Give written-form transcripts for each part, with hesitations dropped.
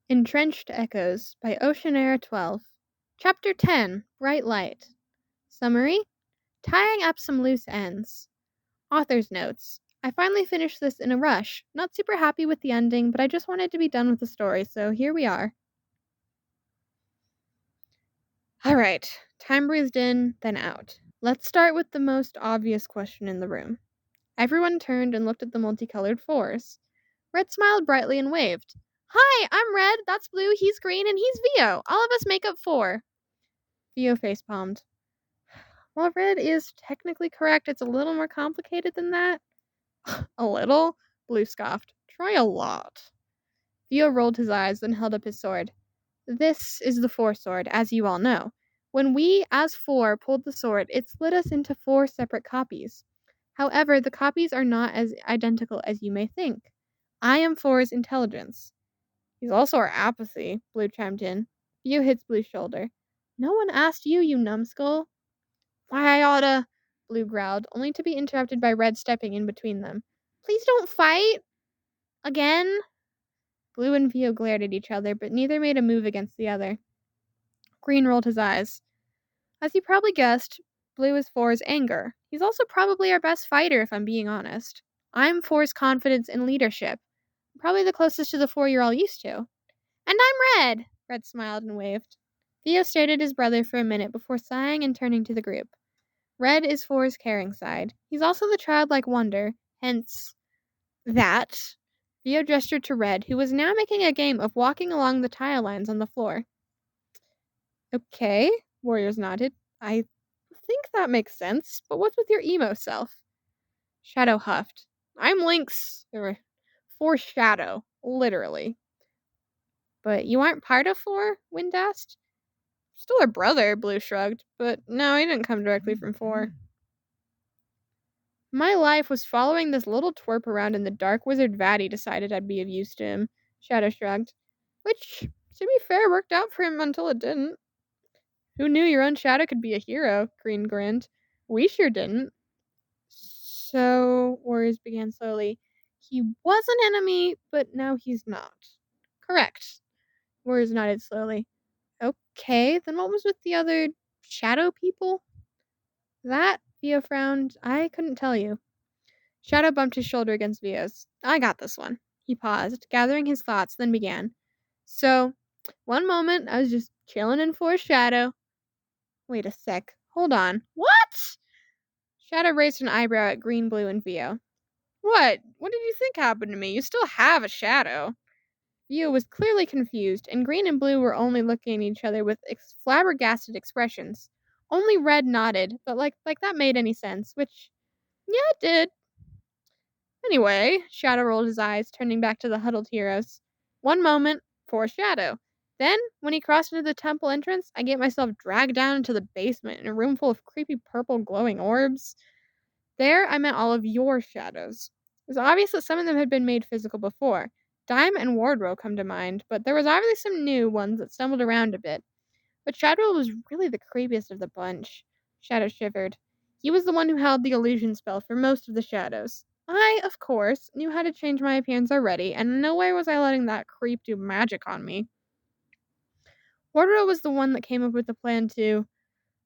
Entrenched Echoes by Oceanair 12. Chapter 10 Bright Light. Summary: Tying up some loose ends. Author's notes. I finally finished this in a rush. Not super happy with the ending, but I just wanted to be done with the story, so here we are. Alright, time breathed in, then out. Let's start with the most obvious question in the room. Everyone turned and looked at the multicolored fours. Red smiled brightly and waved. Hi, I'm Red, that's Blue, he's Green, and he's Vio. All of us make up 4. Vio facepalmed. While Red is technically correct, it's a little more complicated than that. A little? Blue scoffed. Try a lot. Vio rolled his eyes, then held up his sword. This is the 4 sword, as you all know. When we, as 4, pulled the sword, it split us into 4 separate copies. However, the copies are not as identical as you may think. I am 4's intelligence. He's also our apathy, Blue chimed in. Vio hits Blue's shoulder. No one asked you, you numbskull. Why, I oughta, Blue growled, only to be interrupted by Red stepping in between them. Please don't fight! Again? Blue and Vio glared at each other, but neither made a move against the other. Green rolled his eyes. As you probably guessed, Blue is 4's anger. He's also probably our best fighter, if I'm being honest. I'm 4's confidence and leadership. Probably the closest to the 4 you're all used to. And I'm Red! Red smiled and waved. Vio stared at his brother for a minute before sighing and turning to the group. Red is 4's caring side. He's also the childlike wonder, hence that. Vio gestured to Red, who was now making a game of walking along the tile lines on the floor. Okay, Warriors nodded. I think that makes sense, but what's with your emo self? Shadow huffed. I'm Link's 4 Shadow, literally. But you aren't part of 4? Wind asked. Still her brother, Blue shrugged, but no, he didn't come directly from 4. My life was following this little twerp around and the dark wizard Vatty decided I'd be of use to him, Shadow shrugged. Which, to be fair, worked out for him until it didn't. Who knew your own shadow could be a hero? Green grinned. We sure didn't. So, Warriors began slowly. He was an enemy, but now he's not. Correct. Warriors nodded slowly. Okay, then what was with the other shadow people? That, Vio frowned, I couldn't tell you. Shadow bumped his shoulder against Vio's. I got this one. He paused, gathering his thoughts, then began. So, one moment, I was just chilling in 4's shadow. Wait a sec. Hold on. What? Shadow raised an eyebrow at Green, Blue, and Vio. What? What did you think happened to me? You still have a shadow. Vio was clearly confused, and Green and Blue were only looking at each other with flabbergasted expressions. Only Red nodded, but like that made any sense, which, yeah, it did. Anyway, Shadow rolled his eyes, turning back to the huddled heroes. One moment, 4 Shadow. Then, when he crossed into the temple entrance, I get myself dragged down into the basement in a room full of creepy purple glowing orbs. There, I met all of your shadows. It was obvious that some of them had been made physical before. Dime and Wardrow come to mind, but there was obviously some new ones that stumbled around a bit. But Shadowell was really the creepiest of the bunch. Shadow shivered. He was the one who held the illusion spell for most of the shadows. I, of course, knew how to change my appearance already, and nowhere was I letting that creep do magic on me. Wardrow was the one that came up with the plan to,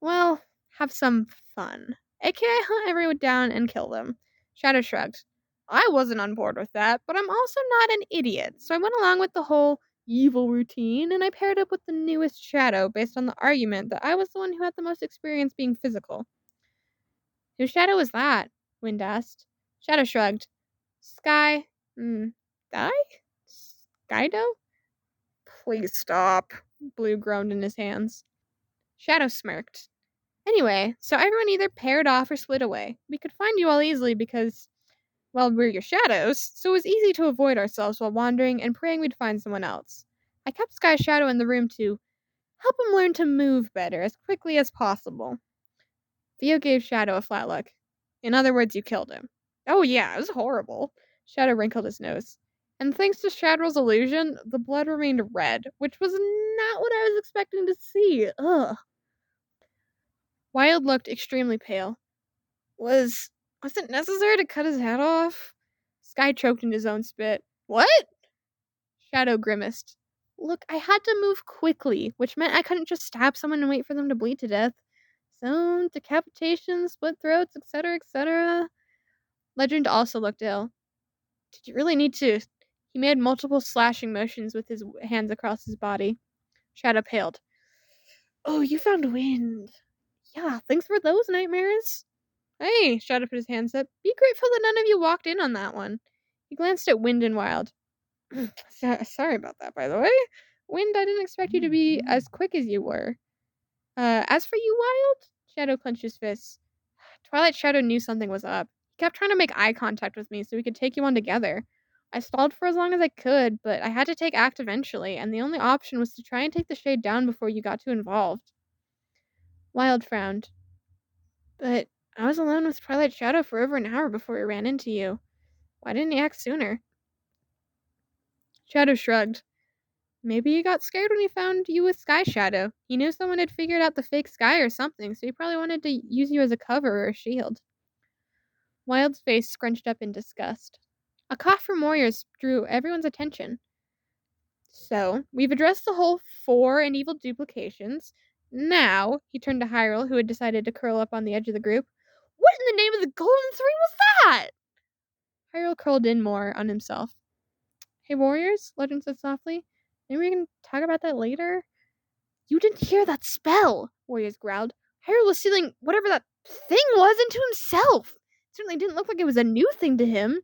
well, have some fun. AKA hunt everyone down and kill them. Shadow shrugged. I wasn't on board with that, but I'm also not an idiot, so I went along with the whole evil routine, and I paired up with the newest Shadow based on the argument that I was the one who had the most experience being physical. Whose shadow was that? Wind asked. Shadow shrugged. Sky. Die? Skydo? Please stop. Blue groaned in his hands. Shadow smirked. Anyway, so everyone either paired off or split away. We could find you all easily because, well, we're your shadows, so it was easy to avoid ourselves while wandering and praying we'd find someone else. I kept Sky's shadow in the room to help him learn to move better as quickly as possible. Theo gave Shadow a flat look. In other words, you killed him. Oh yeah, it was horrible. Shadow wrinkled his nose. And thanks to Shadow's illusion, the blood remained red, which was not what I was expecting to see. Ugh. Wild looked extremely pale. Was it necessary to cut his head off? Sky choked in his own spit. What? Shadow grimaced. Look, I had to move quickly, which meant I couldn't just stab someone and wait for them to bleed to death. So, decapitation, split throats, etc., etc. Legend also looked ill. Did you really need to? He made multiple slashing motions with his hands across his body. Shadow paled. Oh, you found wind. Yeah, thanks for those nightmares. Hey, Shadow put his hands up. Be grateful that none of you walked in on that one. He glanced at Wind and Wild. Sorry about that, by the way. Wind, I didn't expect you to be as quick as you were. As for you, Wild? Shadow clenched his fists. Twilight Shadow knew something was up. He kept trying to make eye contact with me so we could take you on together. I stalled for as long as I could, but I had to take act eventually, and the only option was to try and take the shade down before you got too involved. Wild frowned. But I was alone with Twilight Shadow for over an hour before we ran into you. Why didn't he act sooner? Shadow shrugged. Maybe he got scared when he found you with Sky Shadow. He knew someone had figured out the fake sky or something, so he probably wanted to use you as a cover or a shield. Wild's face scrunched up in disgust. A cough from Warriors drew everyone's attention. So, we've addressed the whole 4 and evil duplications. Now, he turned to Hyrule, who had decided to curl up on the edge of the group. What in the name of the Golden Three was that? Hyrule curled in more on himself. Hey, Warriors, Legend said softly. Maybe we can talk about that later? You didn't hear that spell, Warriors growled. Hyrule was sealing whatever that thing was into himself. It certainly didn't look like it was a new thing to him.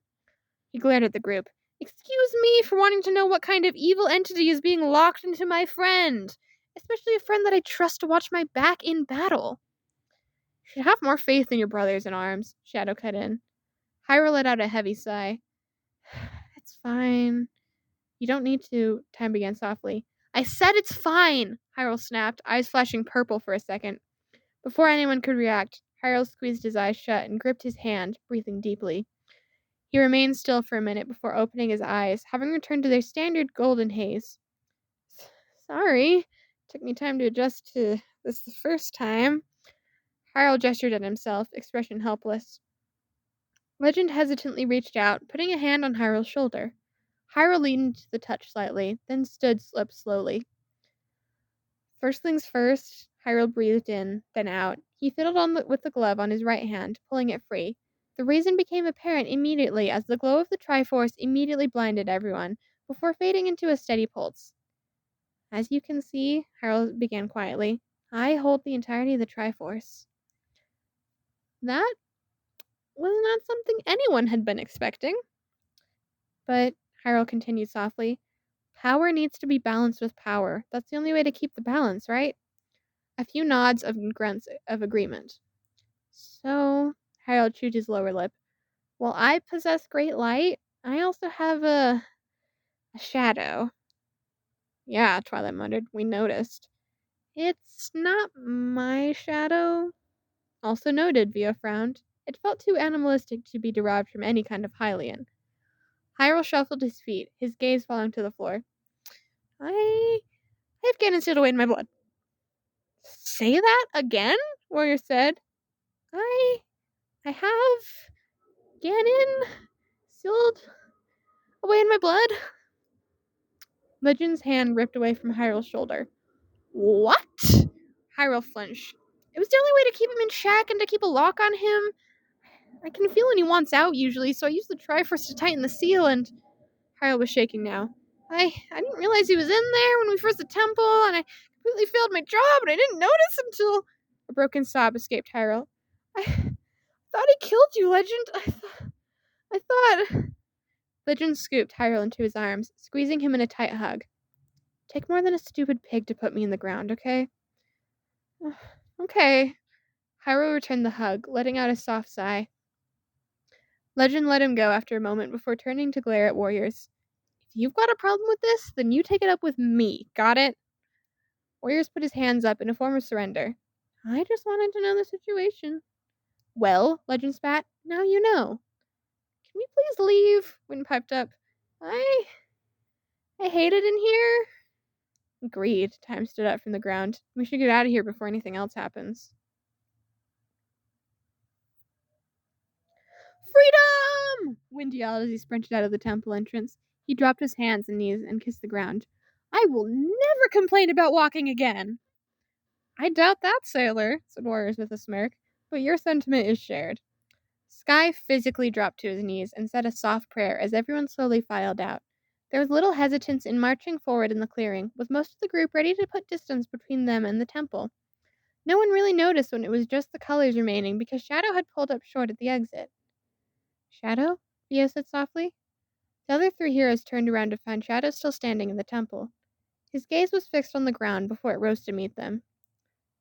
He glared at the group. Excuse me for wanting to know what kind of evil entity is being locked into my friend. Especially a friend that I trust to watch my back in battle. You should have more faith in your brothers in arms, Shadow cut in. Hyrule let out a heavy sigh. It's fine. You don't need to, Time began softly. I said it's fine, Hyrule snapped, eyes flashing purple for a second. Before anyone could react, Hyrule squeezed his eyes shut and gripped his hand, breathing deeply. He remained still for a minute before opening his eyes, having returned to their standard golden haze. Sorry. Took me time to adjust to this the first time. Hyrule gestured at himself, expression helpless. Legend hesitantly reached out, putting a hand on Hyrule's shoulder. Hyrule leaned into the touch slightly, then stood up slowly. First things first, Hyrule breathed in, then out. He fiddled with the glove on his right hand, pulling it free. The reason became apparent immediately as the glow of the Triforce immediately blinded everyone, before fading into a steady pulse. As you can see, Hyrule began quietly, I hold the entirety of the Triforce. That was not something anyone had been expecting. But, Hyrule continued softly, power needs to be balanced with power. That's the only way to keep the balance, right? A few nods and grunts of agreement. So, Hyrule chewed his lower lip. While I possess great light, I also have a shadow. Yeah, Twilight muttered. We noticed. It's not my shadow. Also noted, Vio frowned. It felt too animalistic to be derived from any kind of Hylian. Hyrule shuffled his feet, his gaze falling to the floor. I have Ganon sealed away in my blood. Say that again? Warrior said. I have Ganon sealed away in my blood? Legend's hand ripped away from Hyrule's shoulder. What? Hyrule flinched. It was the only way to keep him in check and to keep a lock on him. I can feel when he wants out usually, so I used the Triforce to tighten the seal and... Hyrule was shaking now. I didn't realize he was in there when we froze the temple, and I completely failed my job, and I didn't notice until... A broken sob escaped Hyrule. I thought he killed you, Legend. I thought... Legend scooped Hyrule into his arms, squeezing him in a tight hug. Take more than a stupid pig to put me in the ground, okay? Okay. Hyrule returned the hug, letting out a soft sigh. Legend let him go after a moment before turning to glare at Warriors. If you've got a problem with this, then you take it up with me. Got it? Warriors put his hands up in a form of surrender. I just wanted to know the situation. Well, Legend spat, now you know. Can we please leave? Wind piped up. I hate it in here. Agreed. Time stood up from the ground. We should get out of here before anything else happens. Freedom! Wind yelled as he sprinted out of the temple entrance. He dropped his hands and knees and kissed the ground. I will never complain about walking again. I doubt that, sailor, said Warriors with a smirk, but your sentiment is shared. Sky physically dropped to his knees and said a soft prayer as everyone slowly filed out. There was little hesitance in marching forward in the clearing, with most of the group ready to put distance between them and the temple. No one really noticed when it was just the colors remaining because Shadow had pulled up short at the exit. Shadow? Theo said softly. The other three heroes turned around to find Shadow still standing in the temple. His gaze was fixed on the ground before it rose to meet them.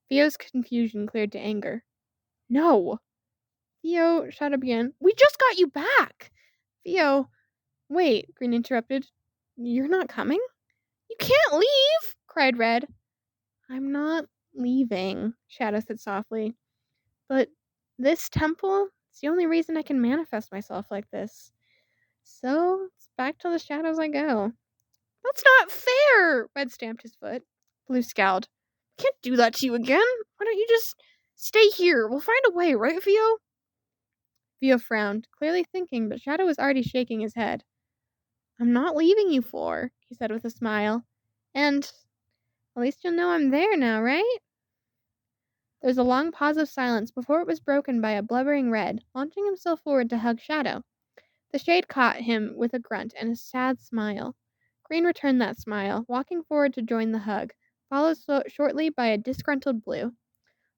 Theo's confusion cleared to anger. No! Theo, Shadow began. We just got you back! Theo. Wait, Green interrupted. You're not coming? You can't leave! Cried Red. I'm not leaving, Shadow said softly. But this temple is the only reason I can manifest myself like this. So it's back to the shadows I go. That's not fair! Red stamped his foot. Blue scowled. Can't do that to you again. Why don't you just stay here? We'll find a way, right, Theo? Theo frowned, clearly thinking, but Shadow was already shaking his head. I'm not leaving you four, he said with a smile. And at least you'll know I'm there now, right? There was a long pause of silence before it was broken by a blubbering Red, launching himself forward to hug Shadow. The shade caught him with a grunt and a sad smile. Green returned that smile, walking forward to join the hug, followed shortly by a disgruntled Blue.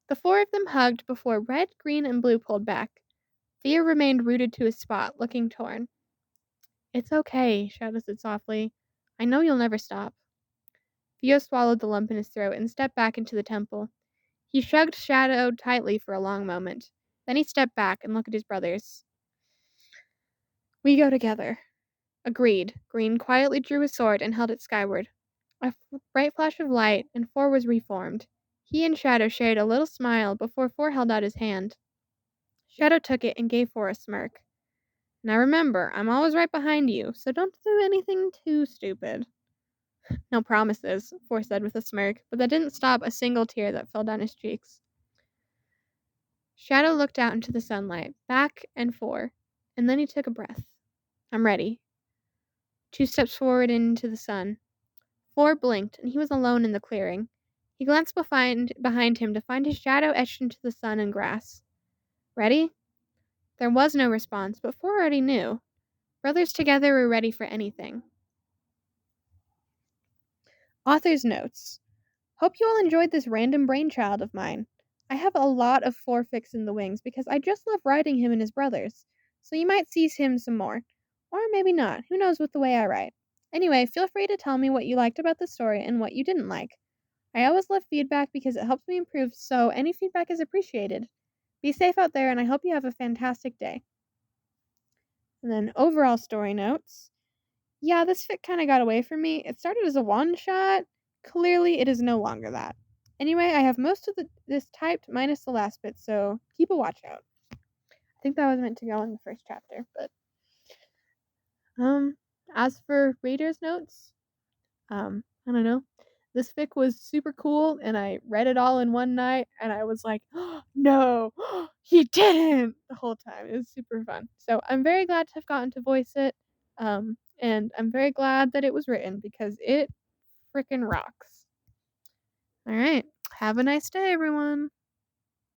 The four of them hugged before Red, Green, and Blue pulled back. Theo remained rooted to his spot, looking torn. It's okay, Shadow said softly. I know you'll never stop. Theo swallowed the lump in his throat and stepped back into the temple. He shrugged Shadow tightly for a long moment. Then he stepped back and looked at his brothers. We go together. Agreed. Green quietly drew his sword and held it skyward. A bright flash of light, and Four was reformed. He and Shadow shared a little smile before Four held out his hand. Shadow took it and gave Four a smirk. Now remember, I'm always right behind you, so don't do anything too stupid. No promises, Four said with a smirk, but that didn't stop a single tear that fell down his cheeks. Shadow looked out into the sunlight, back and Four, and then he took a breath. I'm ready. 2 steps forward into the sun. Four blinked, and he was alone in the clearing. He glanced behind him to find his shadow etched into the sun and grass. Ready? There was no response, but Four already knew. Brothers together were ready for anything. Author's notes. Hope you all enjoyed this random brainchild of mine. I have a lot of fanfics in the wings because I just love writing him and his brothers, so you might see him some more. Or maybe not, who knows with the way I write. Anyway, feel free to tell me what you liked about the story and what you didn't like. I always love feedback because it helps me improve, so any feedback is appreciated. Be safe out there, and I hope you have a fantastic day. And then overall story notes. Yeah, this fic kind of got away from me. It started as a one-shot. Clearly, it is no longer that. Anyway, I have most of this typed minus the last bit, so keep a watch out. I think that was meant to go in the first chapter, but as for reader's notes, I don't know. This fic was super cool, and I read it all in one night, and I was like, oh, no, he didn't, the whole time. It was super fun. So I'm very glad to have gotten to voice it, and I'm very glad that it was written, because it freaking rocks. All right, have a nice day, everyone.